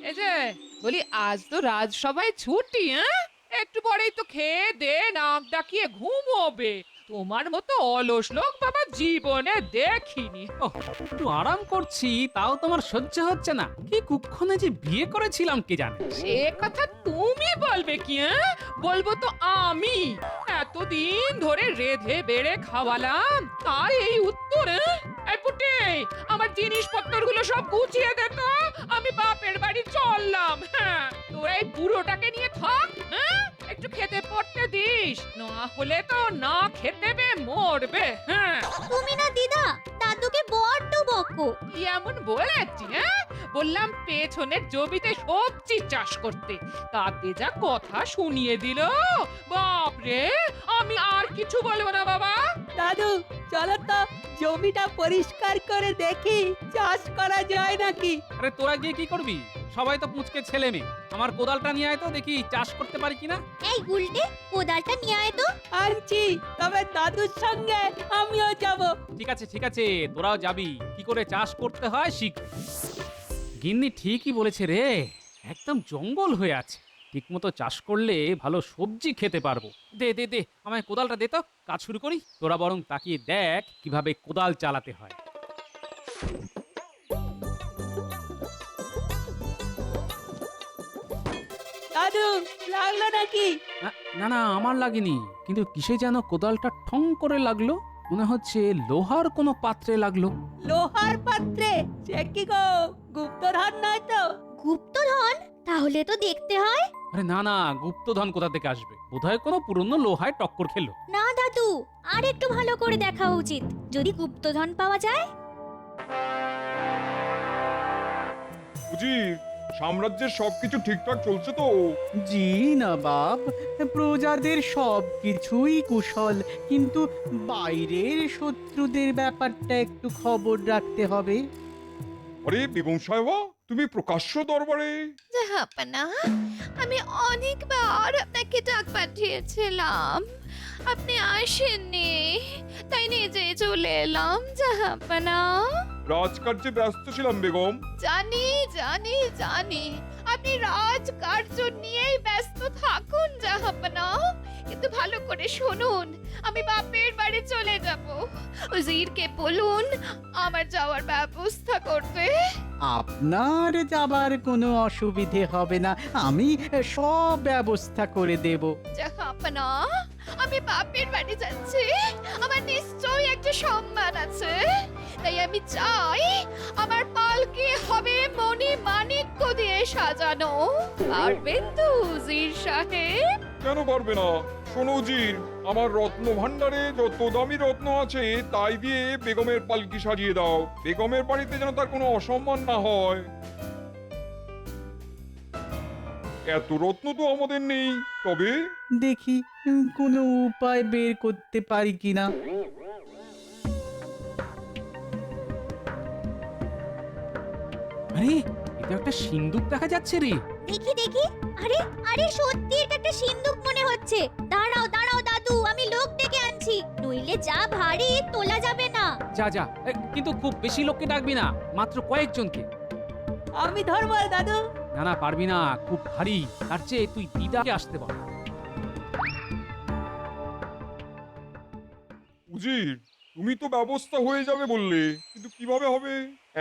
এই যে বলি, আজ তো রাজসভায় ছুটি, হ্যাঁ? একটু পরেই তো খেয়ে দে নাক ডাকিয়ে ঘুমোবে। তোমার মতো অলস লোক বাবা জীবনে দেখিনি। ওহ, একটু আরাম করছি তাও তোমার সহ্য হচ্ছে না। কি কুক্ষণে যে বিয়ে করেছিলাম কে জানে। সে কথা তুমি বলবে কি, হ্যাঁ? বলবো তো আমি। এতদিন ধরে রেধে বেড়ে খাওয়ালাম, তার এই উত্তর, হ্যাঁ? এই পুটে, আমার জিনিসপত্রগুলো সব গুছিয়ে দে তো, আমি বাপের বাড়ি চললাম। হ্যাঁ, তোরা এই বুড়োটাকে নিয়ে থাক, হ্যাঁ? একটু খেতে পড়তে দিস, না হলে তো না খেতে বে মরবে। হ্যাঁ, তুমি না দিদা দাদুকে বড্ড বকো। কি এমন বলেছি, হ্যাঁ? বললাম পেছনের জমিতে সবজি চাষ করতে, তাতে যা কথা শুনিয়ে দিল, বাপরে! আমি আর কিছু বলবো না বাবা। দাদু চলো তো জমিটা পরিষ্কার করে দেখি চাষ করা যায় নাকি। আরে তোরা গিয়ে কি করবি? সবাই তো পুঁচকে ছেলে মেয়ে। আমার কোদালটা নিয়ে আয় তো দেখি চাষ করতে পারি কিনা। এই গুলটে কোদালটা নিয়ে আয় তো। আনছি, তবে দাদুর সঙ্গে আমিও যাব। ঠিক আছে তোরাও যাবি, কি করে চাষ করতে হয় শিখ। গিন্নি ঠিকই বলেছে রে, একদম জঙ্গল হয়ে আছে। ঠিকমতো চাষ করলে ভালো সবজি খেতে পারবো। দে দে দে আমায় কোদালটা দে তো, কাজ শুরু করি। তোরা বরং তাকিয়ে দেখ কিভাবে কোদাল চালাতে হয়। দাদু লাগলো নাকি? না না আমার লাগেনি, কিন্তু কিসে যেন কোদালটা ঠং করে লাগলো। মনে হচ্ছে লোহার কোনো পাত্রে লাগলো। লোহার পাত্রে? সে কি গো, গুপ্তধন নয় তো? গুপ্তধন? তাহলে তো দেখতে হয়। আরে না না, গুপ্তধন কোথা থেকে আসবে? বোধহয় কোনো পুরনো লোহায় টক্কর খেলো। না দাদু, আর একটু ভালো করে দেখা উচিত, যদি গুপ্তধন পাওয়া যায়। উজির, সাম্রাজ্যের সবকিছু ঠিকঠাক চলছে তো? জি নবাব, প্রজাদের সব কিছুই কুশল, কিন্তু বাইরের শত্রুদের ব্যাপারটা একটু খবর রাখতে হবে। আরে বেগম সাহেবা, তুমি প্রকাশ্য দরবারে? জাহাপনা, আমি অনেকবার আপনাকে ডাক পাঠিয়েছিলাম, আপনি আসেননি, তাই নিজে চলে এলাম জাহাপনা। রাজকার্যে ব্যস্ত ছিলাম বেগম। জানি জানি জানি, আপনি রাজকার্য নিয়েই ব্যস্ত থাকুন জাহাপনা, কিন্তু ভালো করে শুনুন, আমি বাপের বাড়ি চলে যাব। উজিরকে বলুন আমার যাওয়ার ব্যবস্থা করতে। আপনার যাবার কোনো অসুবিধে হবে না, আমি সব ব্যবস্থা করে দেব। জাহাপনা, আমি বাপের বাড়ি যাচ্ছি, আমার নিশ্চয়ই একটা সম্মান আছে, তাই আমি চাই আমার পালকি হবে মণি মাণিক্য দিয়ে সাজানো। পারবেন তো উজির সাহেব? কেন পারবে না? শোনো উজির, আমার রত্ন ভান্ডারে যত দামি রত্ন আছে তাই দিয়ে বেগমের পালকি সাজিয়ে দাও। বেগমের বাড়িতে যেন তার কোনো অসম্মান না হয়। এত রত্ন তো আমাদের নেই, তবে দেখি কোনো উপায় বের করতে পারি কিনা। আরে এটা একটা সিন্দুক দেখা যাচ্ছে রে। দেখি দেখি, আরে আরে সত্যি এটা একটা সিন্ধুক মনে হচ্ছে। দাঁড়াও দাঁড়াও দাদু, আমি লোক ডেকে আনছি, নইলে যা ভারী তোলা যাবে না। যা যা, কিন্তু খুব বেশি লোককে ডাকবি না, মাত্র কয়েকজনকে। আমি ধরবো দাদু। না না পারবি না, খুব ভারী। তার চেয়ে তুই দিদাকে আসতে বল। উজির, তুমি তো ব্যবস্থা হয়ে যাবে বললে, কিন্তু কিভাবে হবে?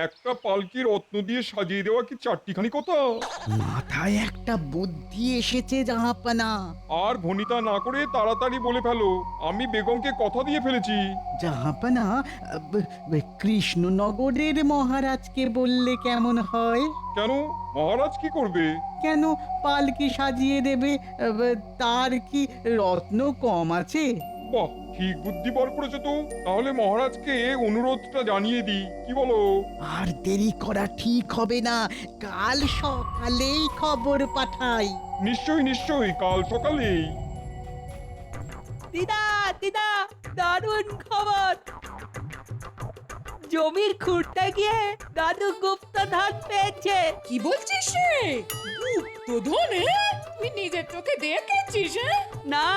একটা পালকি রত্ন দিয়ে সাজিয়ে দেওয়া কি চারটিখানি কথা? মাথায় একটা বুদ্ধি এসেছে জাহাপানা। আর ভনিতা না করে তাড়াতাড়ি বলে ফেলো, আমি বেগমকে কথা দিয়ে ফেলেছি। জাহাপানা, কৃষ্ণনগরের মহারাজকে বললে কেমন হয়? কেন, মহারাজ কি করবে? কেন, পালকি সাজিয়ে দেবে, তার কি রত্ন কম আছে? বাহ, ঠিক বুদ্ধি বার করেছো তো। তাহলে মহারাজকে অনুরোধটা জানিয়ে দিই, কি বলো? আর দেরি করা ঠিক হবে না, কাল সকালেই খবর পাঠাই। নিশ্চয়ই নিশ্চয়ই, কাল সকালেই। দিদা দিদা, দারুণ খবর। জমির খুঁড়তে গিয়ে দাদু গুপ্তধন পেয়েছে। কি বলছিস রে? গুপ্তধন? তুই নিজের চোখে দেখেছিস? হ্যাঁ? না,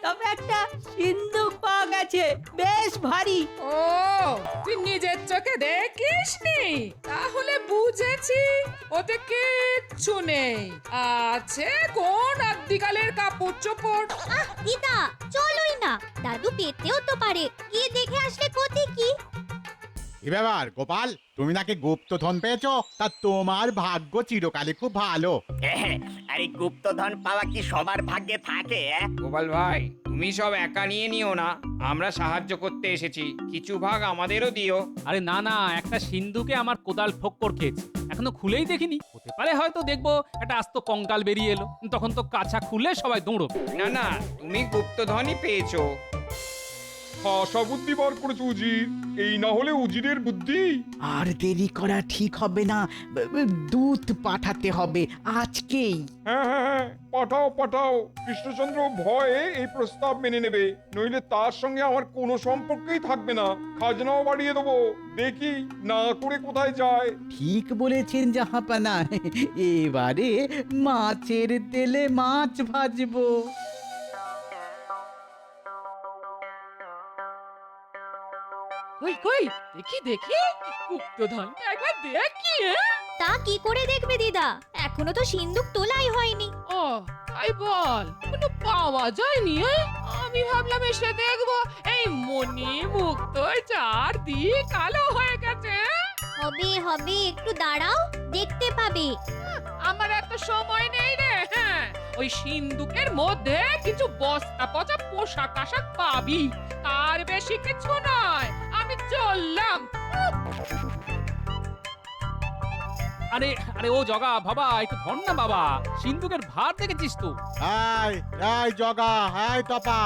তবে একটা সিন্ধুক পাওয়া গেছে। আছে, বেশ ভারী। ও তুই নিজের চোখে দেখিসনি? তাহলে বুঝেছি ওতে কিচ্ছু নেই, আছে কোন আদিকালের কাপড় চোপড়। আহ দিদা, চলোই না, দাদু পেতেও তো পারে, গিয়ে দেখে আসলে ক্ষতি কি? কি ব্যাপার গোপাল, তুমি নাকি গুপ্তধন পেয়েছো? তা তোমার ভাগ্য চিরকালই খুব ভালো। আরে গুপ্তধন পাওয়া কি সবার ভাগ্যে থাকে? গোপাল ভাই, তুমি সব একা নিয়ে নিও না, আমরা সাহায্য করতে এসেছি, কিছু ভাগ আমাদেরও দিও। আরে না না, একটা সিন্ধুকে আমার কোদাল ঠক্কর খেয়েছে, এখনো খুলেই দেখিনি। হতে পারে হয়তো দেখবো একটা আস্ত কঙ্কাল বেরিয়ে এলো, তখন তো কাছা খুলে সবাই দৌড়বে। না না, তুমি গুপ্তধনই পেয়েছো। খাসা বুদ্ধি বার করেছো উজির, এই না হলে উজিরের বুদ্ধি। আর দেরি করা ঠিক হবে না, দূত পাঠাতে হবে আজকেই। হ্যাঁ হ্যাঁ হ্যাঁ, পাঠাও পাঠাও। কৃষ্ণচন্দ্র ভয়ে এই প্রস্তাব মেনে নেবে, নইলে তার সঙ্গে আমার কোনো সম্পর্কই থাকবে না। খাজনাও বাড়িয়ে দেবো, দেখি না করে কোথায় যায়। ঠিক বলেছেন জাহাপানা, এবারে মাছের তেলে মাছ ভাজবো। কই কই, দেখি দেখি গুপ্তধন একবার দেখি। তা কি করে দেখবে দিদা, এখনো তো সিন্দুক তোলাই হয়নি। ও তাই বল, কোনো পাওয়া যায়নি? আমি ভাবলাম এসে দেখবো এই মণি মুক্ত চারদিক কালো হয়ে গেছে। হবে হবে, একটু দাঁড়াও, দেখতে পাবে। আমার এত সময় নেই রে। হ্যাঁ, ওই সিন্দুকের মধ্যে কিছু বস্তা পচা পোশাক আশাক পাবি, তার বেশি কিছু নয়। আমি চললাম। আরে আরে ও জগা বাবা, একটু ধর না বাবা, সিন্ধুকের ভার দেখেছিস তো? হাই হাই জগা, হাই তপা,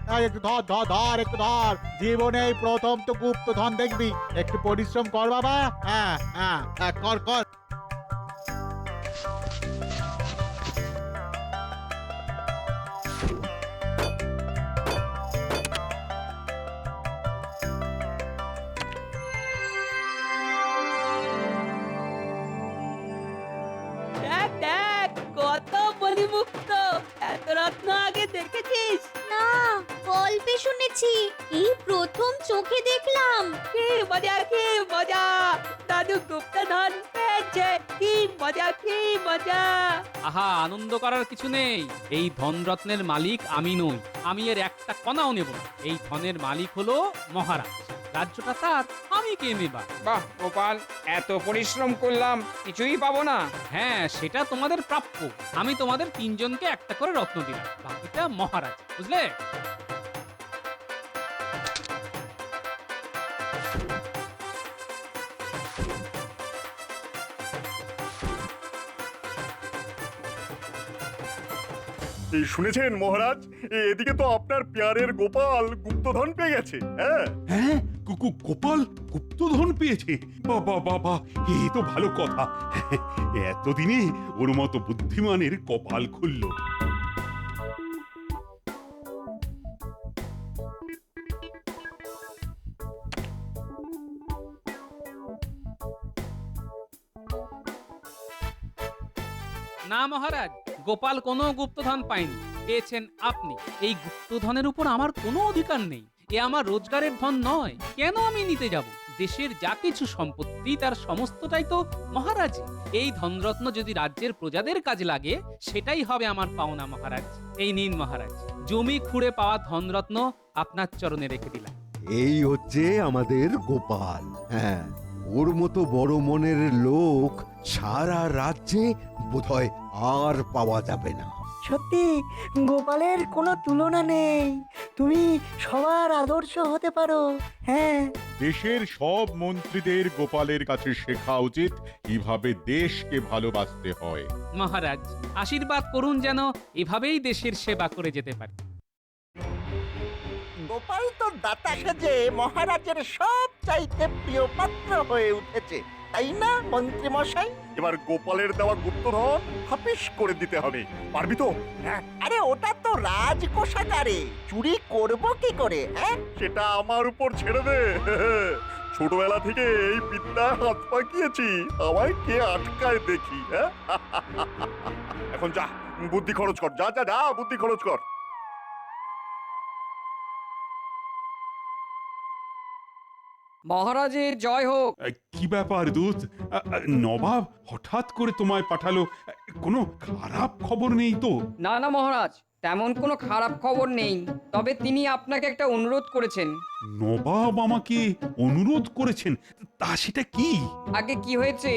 হাই একটু ধর ধর ধর, একটু ধর। জীবনে এই প্রথম তো গুপ্তধন দেখবি, একটু পরিশ্রম কর বাবা। হ্যাঁ হ্যাঁ হ্যাঁ, কর কর। দেখ দেখ, কত বলিমুক্ত, এত রত্ন আগে দেখেছিস? না, গল্পে শুনেছি, এই প্রথম চোখে দেখলাম। কি মজা, কি মজা! দাদু গুপ্তধন পেয়েছে, কি মজা, কি মজা! আহা, আনন্দ করার কিছু নেই। এই ধনরত্নের মালিক আমি নই, আমি এর একটা কণাও নেব না। এই ধনের মালিক হলো মহারাজ, রাজ্যটা তার, আমি কে নেবার? বাহ গোপাল, এত পরিশ্রম করলাম, কিছুই পাবো না? হ্যাঁ, সেটা তোমাদের প্রাপ্য। আমি তোমাদের তিনজনকে একটা করে রত্ন দিলাম, বাকিটা মহারাজ, বুঝলে? এই শুনেছেন মহারাজ, এদিকে তো আপনার পেয়ারের গোপাল গুপ্তধন পেয়ে গেছে। হ্যাঁ হ্যাঁ, গোপাল গুপ্তধন পেয়েছে? বাবা বাবা, এ তো ভালো কথা। এতদিনে ওর মতো বুদ্ধিমানের কপাল খুলল। না মহারাজ, গোপাল কোনো গুপ্তধন পায়নি, পেয়েছেন আপনি। এই গুপ্তধনের উপর আমার কোনো অধিকার নেই, এ আমার রোজগারের ধন নয়। কেন আমি নিতে যাব? দেশের যা কিছু সম্পত্তি তার সমস্তটাই তো মহারাজ। এই ধনরত্ন যদি রাজ্যের প্রজাদের কাজে লাগে, সেটাই হবে আমার পাওনা মহারাজ। এই নিন মহারাজ, জমি খুঁড়ে পাওয়া ধনরত্ন আপনার চরণে রেখে দিলাম। এই হচ্ছে আমাদের গোপাল। হ্যাঁ, ওর মতো বড় মনের লোক সারা রাজ্যে বোধহয় আর পাওয়া যাবে না। সত্যি গোপালের কোনো তুলনা নেই, তুমি সবার আদর্শ হতে পারো। হ্যাঁ, দেশের সব মন্ত্রীদের গোপালের কাছে শেখা উচিত কিভাবে দেশকে ভালোবাসতে হয়। মহারাজ, আশীর্বাদ করুন যেন এভাবেই দেশের সেবা করে যেতে পারি। গোপাল তো দাতা সেজে মহারাজের সব চাইতে প্রিয় পাত্র হয়ে উঠেছে, তাই না মন্ত্রী মশাই? এবার গোপালের দেওয়া গুপ্তধন হাফিস করে দিতে হবে, পারবি তো? হ্যাঁ, আরে ওটা তো রাজকোষাগারে, চুরি করব কি করে? হ্যাঁ, সেটা আমার উপর ছেড়ে দে। ছোটবেলা থেকে এই বিদ্যা হাত পাকিয়েছি, আমায় কে আটকায় দেখি। হ্যাঁ, এখন যা, বুদ্ধি খরচ কর, যা যা যা, বুদ্ধি খরচ কর। মহারাজের জয় হোক। কি ব্যাপার দূত? নবাব হঠাৎ করে তোমায় পাঠালো, কোনো খারাপ খবর নেই তো? না না মহারাজ, তেমন কোনো খারাপ খবর নেই, তবে তিনি আপনাকে একটা অনুরোধ করেছেন। নবাব আমাকে অনুরোধ করেছেন? তা সেটা কি? আগে কি হয়েছে,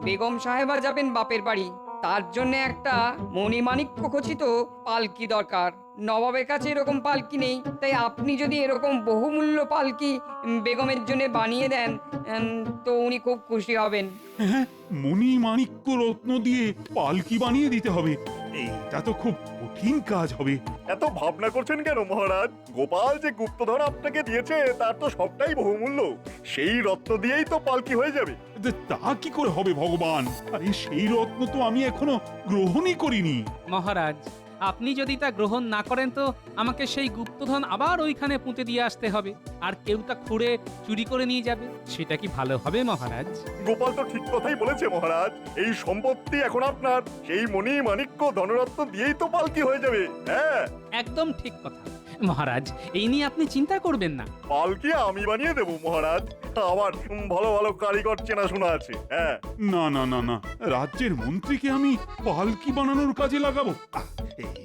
বেগম সাহেবা যাবেন বাপের বাড়ি, তার জন্য একটা মণিমাণিক্য খচিত পালকি দরকার। নবাবের কাছে এরকম পালকি নেই, তাই আপনি যদি এরকম বহুমূল্য পালকি বেগমের জন্য বানিয়ে দেন তো উনি খুব খুশি হবেন। হ্যাঁ, মণি মাণিক্য রত্ন দিয়ে পালকি বানিয়ে দিতে হবে? এটা তো খুব কঠিন কাজ হবে। এত ভাবনা করছেন কেন মহারাজ? গোপাল যে গুপ্তধন আপনাকে দিয়েছে তার তো সবটাই বহুমূল্য, সেই রত্ন দিয়েই তো পালকি হয়ে যাবে। তা কি করে হবে ভগবান? আরে সেই রত্ন তো আমি এখনো গ্রহণই করিনি। মহারাজ, আপনি যদি তা গ্রহণ না করেন তো আমাকে সেই গুপ্তধন আবার ওইখানে পুঁতে দিয়ে আসতে হবে, আর কেউ তা খুঁড়ে চুরি করে নিয়ে যাবে। সেটা কি ভালো হবে মহারাজ? গোপাল তো ঠিক কথাই বলেছে মহারাজ, এই সম্পত্তি এখন আপনার, সেই মণি মাণিক্য ধনরত্ন দিয়েই তো পালকি হয়ে যাবে। হ্যাঁ, একদম ঠিক কথা মহারাজ, এই নিয়ে আপনি চিন্তা করবেন না। পালকি আমি বানিয়ে দেবো মহারাজ, আমার ভালো ভালো কারিগর চেনাশোনা আছে। হ্যাঁ, না না না না, রাজ্যের মন্ত্রীকে আমি পালকি বানানোর কাজে লাগাবো?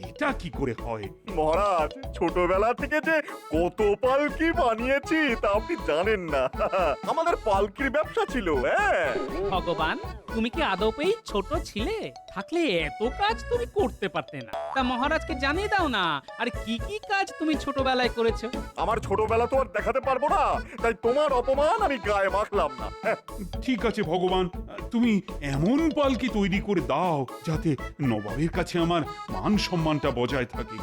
এটা কি করে হয়? মহারাজ, ছোটবেলা থেকে যে কত পালকি বানিয়েছি তা আপনি জানেন না। আমাদের পালকির ব্যবসা ছিল। হ্যাঁ ভগবান, তুমি কি আদপেই ছোট ছিলে? থাকলে এত কাজ তুমি করতে পারতে না। তা মহারাজকে জানিয়ে দাও না, আর কি কি কাজ তুমি ছোটবেলায় করেছো। আমার ছোটবেলা তো আর দেখাতে পারবো না, তাই তোমার অপমান আমি গায়ে মাখলাম না। ঠিক আছে ভগবান, তুমি এমন পালকি তৈরি করে দাও যাতে নবাবের কাছে আমার মান সম্মানটা বজায় থাকে।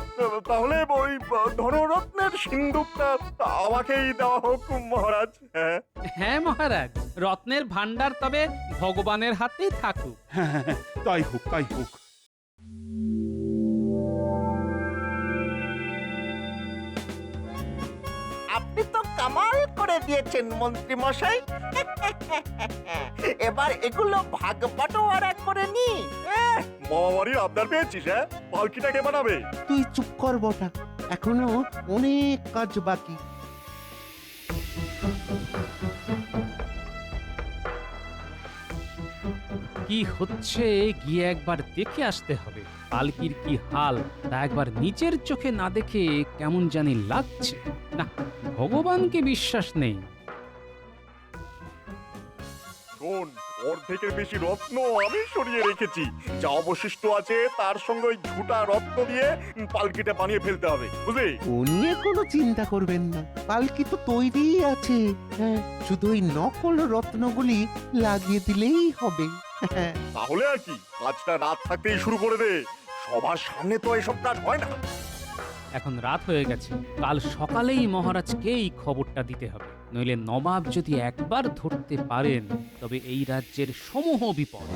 তাহলে ওই ধনরত্নের সিন্ধুকটা আমাকেই দেওয়া হোক মহারাজ। হ্যাঁ মহারাজ, রত্নের ভান্ডার তবে ভগবানের হাতেই থাকুক। হ্যাঁ, তাই হোক তাই হোক। আপনি তো কামাল করে দিয়েছেন মন্ত্রী মশাই। এবার এগুলো ভাগ বাটোয়ারা করে নি। মামা বাড়ির আবদার পেয়েছিস? হ্যাঁ, পালকিটা কে বানাবে? তুই চুপ কর বটা, এখনো অনেক কাজ বাকি। কি হচ্ছে গিয়ে একবার দেখে আসতে হবে। পালকির কি হাল তা একবার নিজের চোখে না দেখে কেমন জানি লাগছে। না, ভগবানকে বিশ্বাস নেই। শোন, অর্ধেকের বেশি রত্ন আমি সরিয়ে রেখেছি, যা অবশিষ্ট আছে তার সঙ্গে ওই ঝুটা রত্ন দিয়ে পালকিটা বানিয়ে ফেলতে হবে, বুঝলি? ও নিয়ে কোনো চিন্তা করবেন না, পালকি তো তৈরিই আছে। হ্যাঁ, শুধু ওই নকল রত্নগুলি লাগিয়ে দিলেই হবে। তাহলে আর কি, কাজটা রাত থাকতেই শুরু করে দে, সবার সামনে তো এসব কাজ হয় না। এখন রাত হয়ে গেছে, কাল সকালেই মহারাজকেই খবরটা দিতে হবে, নইলে নবাব যদি একবার ধরতে পারেন তবে এই রাজ্যের সমূহ বিপদ।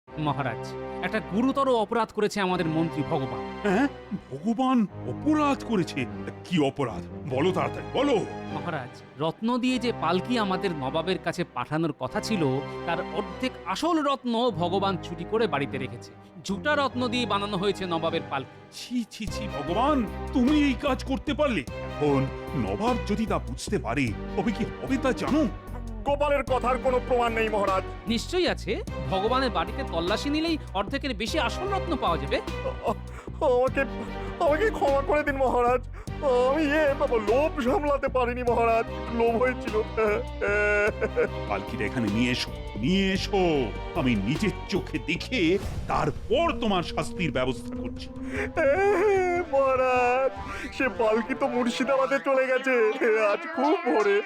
মহারাজ, একটা গুরুতর অপরাধ করেছে আমাদের মন্ত্রী ভগবান। হ্যাঁ, ভগবান অপরাধ করেছে? কি অপরাধ বলো, তাড়াতাড়ি বলো। মহারাজ, রত্ন দিয়ে যে পালকি আমাদের নবাবের কাছে পাঠানোর কথা ছিল তার অর্ধেক আসল রত্ন ভগবান চুরি করে বাড়িতে রেখেছে। ঝুটা রত্ন দিয়ে বানানো হয়েছে নবাবের পালকি। ছি ছি ছি ভগবান, তুমি এই কাজ করতে পারলে? এখন নবাব যদি তা বুঝতে পারে তবে কি হবে তা জানো? গোপালের কথার কোনো প্রমাণ নেই মহারাজ। নিশ্চয়ই আছে, ভগবানের বাড়িতে তল্লাশি নিলেই অর্ধেকের বেশি আসল রত্ন পাওয়া যাবে। আমাকে আমাকে ক্ষমা করে দিন মহারাজ, আমি লোভ সামলাতে পারিনি মহারাজ, লোভ হয়েছিল। পালকিটা এখানে নিয়ে এসো, নিয়ে এসো, আমি নিজের চোখে দেখে তারপর তোমার শাস্তির ব্যবস্থা করছি। মহারাজ, সে পালকি তো মুর্শিদাবাদে চলে গেছে আজ খুব ভোরে।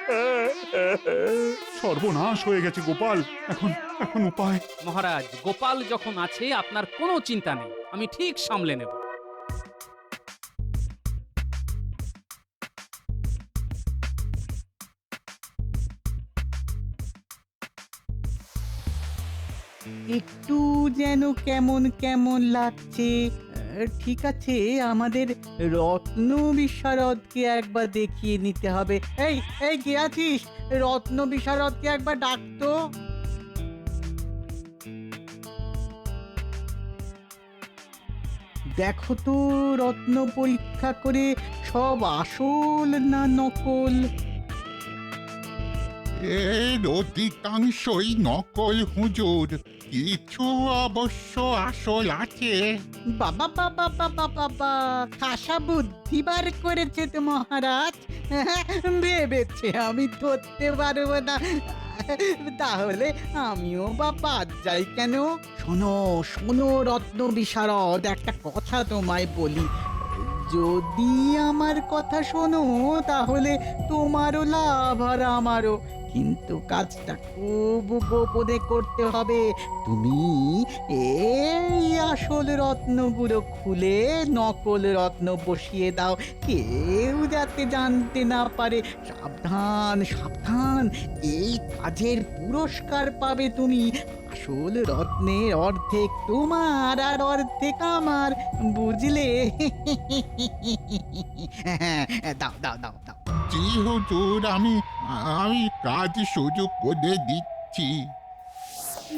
সর্বনাশ হয়ে গেছে গোপাল, এখন এখন উপায়? মহারাজ, গোপাল যখন আছে আপনার কোনো চিন্তা নেই, আমি ঠিক সামলে নেব। একটু যেন কেমন কেমন লাগছে। ঠিক আছে, আমাদের রত্ন বিশারদকে একবার দেখিয়ে নিতে হবে। এই এই কে আছিস? রত্ন বিশারদকে একবার ডাকতো। দেখো তো রত্ন পরীক্ষা করে সব আসল না নকল। এর অধিকাংশই নকল হুজুর, কিছু অবশ্য আসল আছে। বাবা বাবা বাবা বাবা, খাসা বুদ্ধি বার করেছে তো মহারাজ। ভেবেছে আমি ধরতে পারবো না, তাহলে আমিও বা বাদ যাই কেন? শোনো শোনো রত্ন বিশারদ, একটা কথা তোমায় বলি, যদি আমার কথা শোনো তাহলে তোমারও লাভ আর আমারও, কিন্তু কাজটা খুব গোপনে করতে হবে। তুমি এই আসল রত্নগুলো খুলে নকল রত্ন বসিয়ে দাও, কেউ যাতে জানতে না পারে। সাবধান সাবধান, এই কাজের পুরস্কার পাবে তুমি। আসল রত্নের অর্ধেক তোমার আর অর্ধেক আমার, বুঝলে? দাও দাও দাও দাও। জি হুজুর, আমি কাজ সুযোগ করে দিচ্ছি।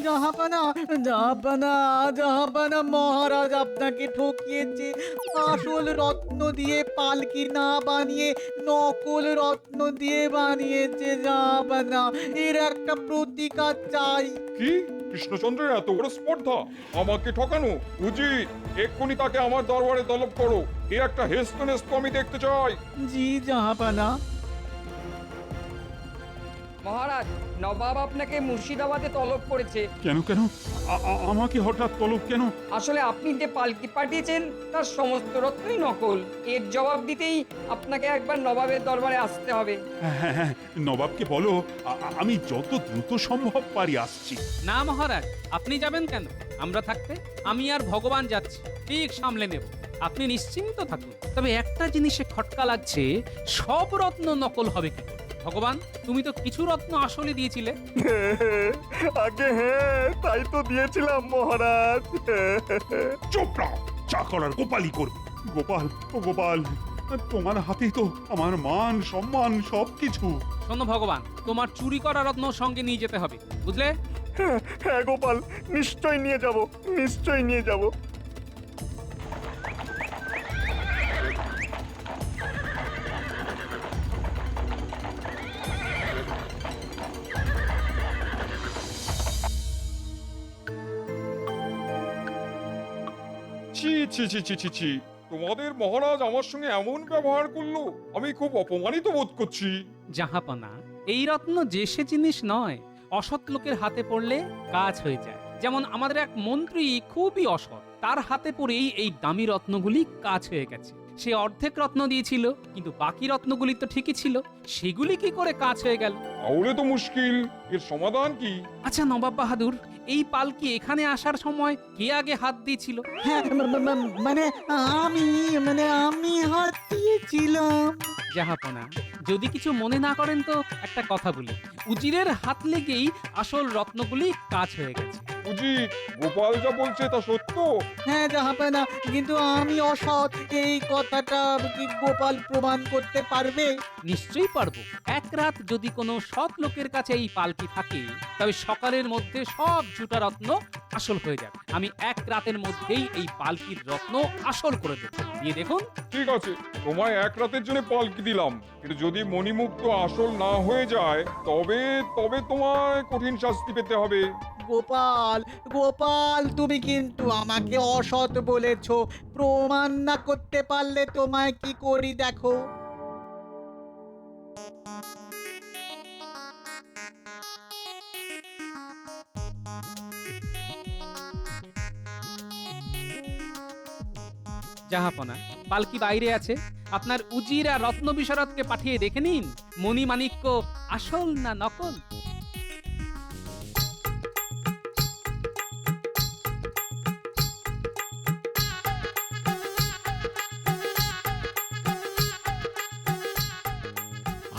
জাহাপানা জাহাপানা জাহাপানা, মহারাজ আপনাকে ঠকিয়েছে। আসল রত্ন দিয়ে পালকি না বানিয়ে নকল রত্ন দিয়ে বানিয়েছে জাহাপানা। এর একটা প্রতিকার চাই। কি কৃষ্ণচন্দ্রের এত বড় স্পর্ধা, আমাকে ঠকানো উচিত। এক্ষুনি তাকে আমার দরবারে তলব করো। এ একটা হেস্তনেস্ত আমি দেখতে চাই। জি জাহাপানা। মহারাজ, নবাব আপনাকে মুর্শিদাবাদে তলব করেছে। কেন কেন আমাকে হঠাৎ তলব কেন? আসলে আপনি যে পালকি পাঠিয়েছেন তার সমস্ত রত্নই নকল। এর জবাব দিতেই আপনাকে একবার নবাবের দরবারে আসতে হবে। হ্যাঁ হ্যাঁ, নবাবকে বলো আমি যত দ্রুত সম্ভব পারি আসছি। না মহারাজ, আপনি যাবেন কেন? আমরা থাকতে আমি আর ভগবান যাচ্ছি, ঠিক সামলে নেব। আপনি নিশ্চিন্ত থাকুন। তবে একটা জিনিসে খটকা লাগছে, সব রত্ন নকল হবে কি করে? ভগবান, তুমি তো কিছু রত্ন আসলে দিয়েছিলে। আগে হ্যাঁ, তাই তো দিয়েছিলাম মহারাজ। চুপ রাও, যা করার গোপালই করবে। গোপাল, ও গোপাল, তোমার হাতেই তো আমার মান সম্মান সবকিছু। শোনো ভগবান, তোমার চুরি করা রত্ন সঙ্গে নিয়ে যেতে হবে, বুঝলে? হ্যাঁ গোপাল, নিশ্চয় নিয়ে যাব, নিশ্চয় নিয়ে যাব। ছি ছি ছি ছি ছি ছি, তোমাদের মহারাজ আমার সঙ্গে এমন ব্যবহার করলো, আমি খুব অপমানিত বোধ করছি। জাহাপনা, এই রত্ন যে সে জিনিস নয়, অসৎ লোকের হাতে পড়লে কাজ হয়ে যায়। যেমন আমাদের এক মন্ত্রী খুবই অসৎ, তার হাতে পড়েই এই দামি রত্নগুলি কাজ হয়ে গেছে। সে অর্ধেক রত্ন দিয়েছিল, কিন্তু বাকি রত্নগুলি তো ঠিকই ছিল, সেগুলি কি করে কাজ হয়ে গেল? তাহলে তো মুশকিল, এর সমাধান কি? আচ্ছা নবাব বাহাদুর, এই পালকি এখানে আসার সময় কে আগে হাত দিয়েছিল? হ্যাঁ, আমি হাত দিয়েছিলাম। জাহাপনা, যদি কিছু মনে না করেন তো একটা কথা বলি। উজিরের হাত লেগেই আসল রত্নগুলি কাজ হয়ে গেছে। উজির, গোপাল যা বলছে তা সত্য? হ্যাঁ জাহাপানা, কিন্তু আমি অসৎ, এই কথাটা কি গোপাল প্রমাণ করতে পারবে? নিশ্চয়ই পারবো। এক রাত যদি কোনো সৎ লোকের কাছে এই পালকি থাকে, তবে সকালের মধ্যে সব ঝুটা রত্ন আসল হয়ে যাবে। আমি এক রাতের মধ্যেই এই পালকির রত্ন আসল করে দেবো, দিয়ে দেখুন। ঠিক আছে, তোমায় এক রাতের জন্য পালকি দিলাম, কিন্তু যদি মণিমুক্ত আসল না হয়ে যায় তবে তবে তোমায় কঠিন শাস্তি পেতে হবে। গোপাল গোপাল, তুমি কিন্তু আমাকে অসৎ বলেছো, প্রমাণ না করতে পারলে তোমায় কি করি দেখো। জাহাপনা, পালকি বাইরে আছে, আপনার উজির আর রত্ন বিশারদকে পাঠিয়ে দেখে নিন মণিমাণিক্য আসল না নকল।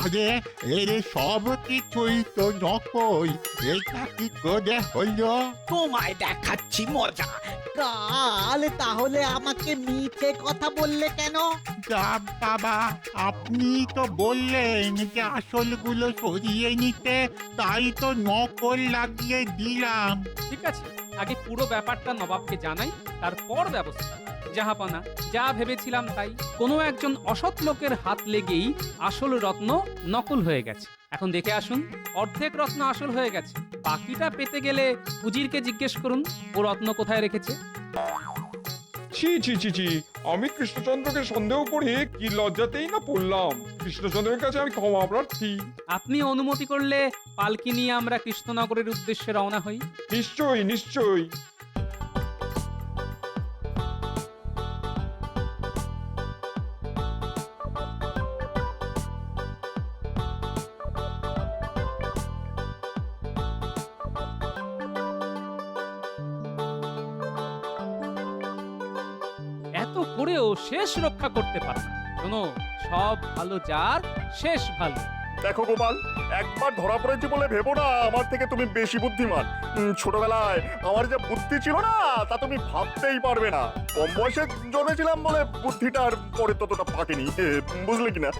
আরে এর সব কিছুই তো নকল, এটা কি করে হলো? তোমায় দেখাচ্ছি মজা। কাল তাহলে আমাকে মিথ্যে কথা বললে কেন? যা বাবা, আপনি তো বললেন যে আসলগুলো সরিয়ে নিতে, তাই তো নকল লাগিয়ে দিলাম। ঠিক আছে, আগে পুরো ব্যাপারটা নবাবকে জানাই, তারপর ব্যবস্থা। জাহাপনা, যা ভেবেছিলাম তাই। কোনো একজন অসৎ লোকের হাত লেগেই আসল রত্ন নকল হয়ে গেছে। এখন দেখে আসুন, অর্ধেক রত্ন আসল হয়ে গেছে। বাকিটা পেতে গেলে উজিরকে জিজ্ঞেস করুন ও রত্ন কোথায় রেখেছে। ছি ছি ছি ছি, আমি কৃষ্ণচন্দ্রকে সন্দেহ করে কি লজ্জাতেই না পড়লাম। কৃষ্ণচন্দ্রের কাছে আমি ক্ষমা প্রার্থী। আপনি অনুমতি করলে পালকি নিয়ে আমরা কৃষ্ণনগরের উদ্দেশ্যে রওনা হই। নিশ্চয়ই নিশ্চয়ই। এত করেও শেষ রক্ষা করতে পারে না। শোনো, সব ভালো যার শেষ ভালো। দেখো গোপাল, একবার ধরা পড়েছি বলে ভেবো না আমার থেকে তুমি বেশি বুদ্ধিমান। ছোটবেলায় আমার যে বুদ্ধি ছিল না তা তুমি ভাবতেই পারবে না। কম বয়সে জন্মেছিলাম বলে বুদ্ধিটা আর পরে ততটা পাকেনি, বুঝলে কিনা?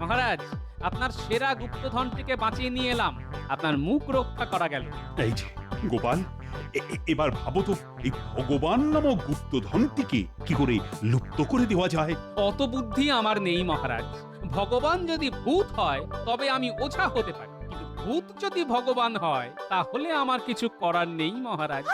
মহারাজ, আপনার সেরা গুপ্তধনটিকে বাঁচিয়ে নিয়ে এলাম। আপনার মুখ রক্ষা করা গেল। এই যে গোপাল, এবার ভাবো তো, এই ভগবান নামক গুপ্তধনটিকে কি করে লুপ্ত করে দেওয়া যায়? অত বুদ্ধি আমার নেই মহারাজ। ভগবান যদি ভূত হয় তবে আমি ওঝা হতে পারি, কিন্তু ভূত যদি ভগবান হয় তাহলে আমার কিছু করার নেই মহারাজ।